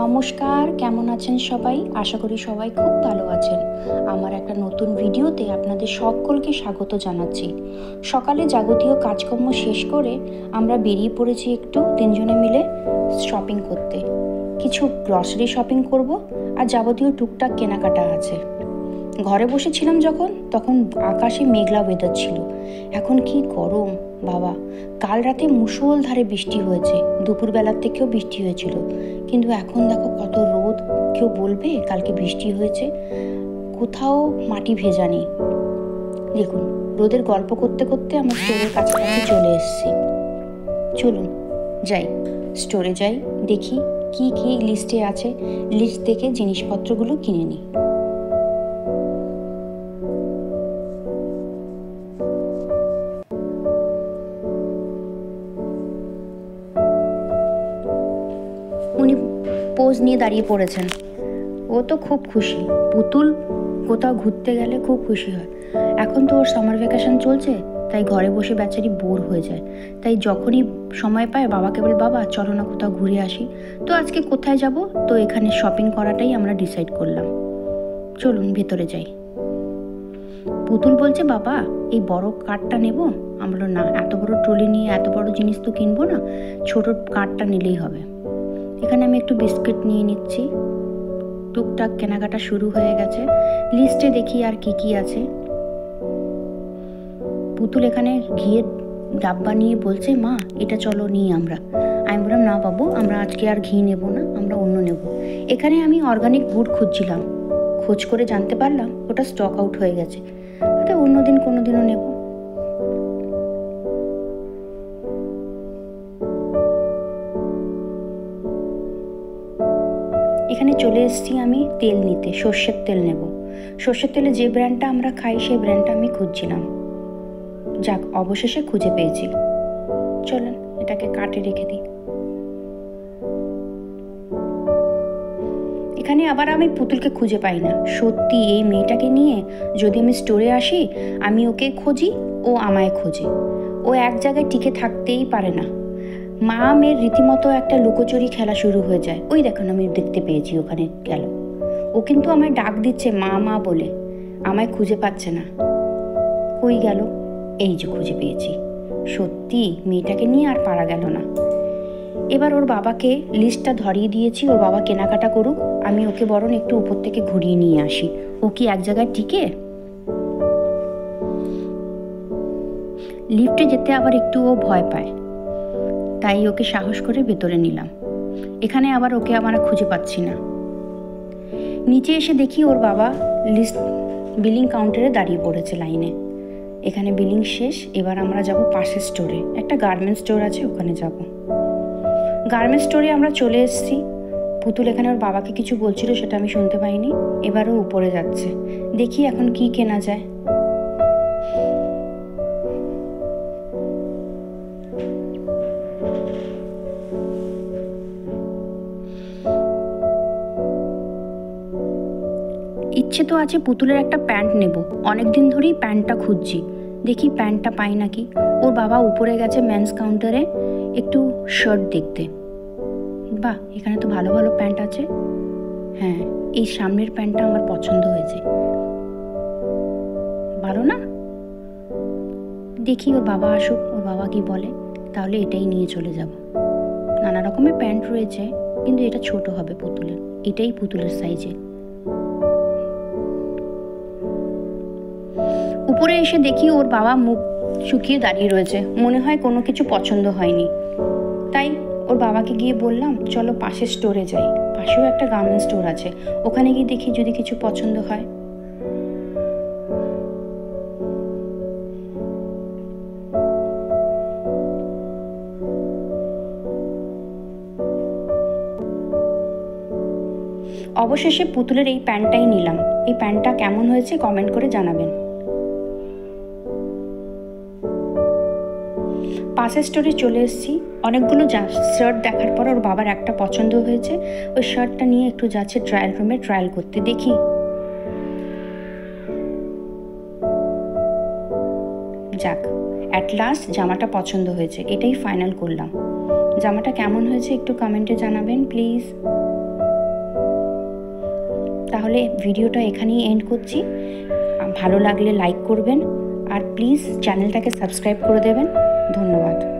নমস্কার, কেমন আছেন সবাই? আশা করি সবাই খুব ভালো আছেন। আমার একটা নতুন ভিডিওতে আপনাদের সকলকে স্বাগত জানাচ্ছি। সকালে যাবতীয় কাজকর্ম শেষ করে আমরা বেরিয়ে পড়েছি একটু তিনজনে মিলে শপিং করতে। কিছু গ্রসারি শপিং করব আর যাবতীয় টুকটাক কেনাকাটা আছে। ঘরে বসেছিলাম তখন আকাশে মেঘলা ওয়েদার ছিল। এখন কি গরম বাবা! কাল রাতে মুষলধারে বৃষ্টি হয়েছে, দুপুরবেলার থেকেও বৃষ্টি হয়েছিল, কিন্তু এখন দেখো কত রোদ। কেউ বলবে কালকে বৃষ্টি হয়েছে? কোথাও মাটি ভেজা নেই। দেখুন, রোদের গল্প করতে করতে আমরা স্টোরের কাছাকাছি চলে এসেছি। চলুন যাই, স্টোরে যাই, দেখি কি কি লিস্টে আছে। লিস্ট দেখে জিনিসপত্রগুলো কিনে নিই। উনি পোজ নিয়ে দাঁড়িয়ে পড়েছেন। ও তো খুব খুশি। পুতুল কোথাও ঘুরতে গেলে খুব খুশি হয়। এখন তো ওর সামার ভ্যাকেশন চলছে, তাই ঘরে বসে বেচারি বোর হয়ে যায়। তাই যখনই সময় পায় বাবাকে বলে, বাবা চলো না কোথাও ঘুরে আসি। তো আজকে কোথায় যাব? তো এখানে শপিং করাটাই আমরা ডিসাইড করলাম। চলুন ভেতরে যাই। পুতুল বলছে, বাবা এই বড় কারটা নেব। আমরা না, এত বড় ট্রলি নিয়ে এত বড় জিনিস তো কিনবো না, ছোট কারটা নিলেই হবে। এখানে আমি একটু বিস্কিট নিয়ে নিচ্ছি। টুকটাক কেনাকাটা শুরু হয়ে গেছে। লিস্টে দেখি আর কি কি আছে। পুতুল এখানে ঘিয়ের ডাব্বা নিয়ে বলছে, মা এটা চলো নিই আমরা। আমি বললাম, না বাবু, আমরা আজকে আর ঘি নেব না, আমরা অন্য নেব। এখানে আমি অর্গানিক গুড় খুঁজছিলাম, খোঁজ করে জানতে পারলাম ওটা স্টক আউট হয়ে গেছে। ওটা অন্যদিন কোনোদিনও নেব। এখানে চলে এসেছি আমি তেল নিতে, সর্ষের তেল নেব। সর্ষের তেলে যে ব্র্যান্ডটা আমরা খাই সেই ব্র্যান্ডটা আমি খুঁজছিলাম। যাক, অবশেষে খুঁজে পেয়েছি। চলেন এটাকে কাটে রেখে দিই। এখানে আবার আমি পুতুলকে খুঁজে পাই না। সত্যি এই মেয়েটাকে নিয়ে যদি আমি স্টোরে আসি, আমি ওকে খুঁজি, ও আমায় খোঁজে। ও এক জায়গায় টিকে থাকতেই পারে না। মা মেয়ের রীতিমতো একটা লুকোচুরি খেলা শুরু হয়ে যায়। ওই দেখুন, আমি দেখতে পেয়েছি ওখানে গেল। ও কিন্তু আমায় ডাক দিচ্ছে মা মা বলে, আমায় খুঁজে পাচ্ছে না। কই গেল? এই যে খুঁজে পেয়েছি। সত্যি মেয়েটাকে নিয়ে আর পারা গেল না। এবার ওর বাবাকে লিস্টটা ধরিয়ে দিয়েছি, ওর বাবা কেনাকাটা করুক, আমি ওকে বরং একটু উপর থেকে ঘুরিয়ে নিয়ে আসি। ও কি এক জায়গায় টিকে? লিফটে যেতে আবার একটু ও ভয় পায়, তাই ওকে সাহস করে ভেতরে নিলাম। এখানে আবার ওকে আমরা খুঁজে পাচ্ছি না। নিচে এসে দেখি ওর বাবা লিস্ট বিলিং কাউন্টারে দাঁড়িয়ে পড়েছে লাইনে। এখানে বিলিং শেষ। এবার আমরা যাব পাশের স্টোরে, একটা গার্মেন্টস স্টোর আছে, ওখানে যাব। গার্মেন্টস স্টোরে আমরা চলে এসেছি। পুতুল এখানে ওর বাবাকে কিছু বলছিল, সেটা আমি শুনতে পাইনি। এবারও উপরে যাচ্ছে, দেখি এখন কি কেনা যায়। ইচ্ছে তো আছে পুতুলের একটা প্যান্ট নেব, অনেকদিন ধরেই প্যান্টটা খুঁজছি। দেখি প্যান্টটা পাই নাকি। ওর বাবা উপরে গেছে মেন্স কাউন্টারে একটু শার্ট দেখতে। বাহ, এখানে তো ভালো ভালো প্যান্ট আছে। হ্যাঁ, এই সামনের প্যান্টটা আমার পছন্দ হয়েছে। ভালো না? দেখি ওর বাবা আসুক, ওর বাবা কি বলে, তাহলে এটাই নিয়ে চলে যাব। নানা রকমের প্যান্ট রয়েছে, কিন্তু এটা ছোট হবে পুতুলের, এটাই পুতুলের সাইজে। উপরে এসে দেখি ওর বাবা মুখ শুকিয়ে দাঁড়িয়ে রয়েছে, মনে হয় কোনো কিছু পছন্দ হয়নি। তাই ওর বাবাকে গিয়ে বললাম, চলো পাশের স্টোরে যাই। পাশেও একটা গার্মেন্টস স্টোর আছে, ওখানে গিয়ে দেখি যদি কিছু পছন্দ হয়। অবশেষে পুতুলের এই প্যান্টটাই নিলাম। এই প্যান্টটা কেমন হয়েছে কমেন্ট করে জানাবেন। পাশের স্টোরে চলে এসেছি। অনেকগুলো শার্ট দেখার পর ওর বাবার একটা পছন্দ হয়েছে। ওই শার্টটা নিয়ে একটু যাচ্ছে ট্রায়াল রুমে ট্রায়াল করতে। দেখি যাক, অ্যাট লাস্ট জামাটা পছন্দ হয়েছে, এটাই ফাইনাল করলাম। জামাটা কেমন হয়েছে একটু কমেন্টে জানাবেন প্লিজ। তাহলে ভিডিওটা এখানেই এন্ড করছি। ভালো লাগলে লাইক করবেন আর প্লিজ চ্যানেলটাকে সাবস্ক্রাইব করে দেবেন। ধন্যবাদ।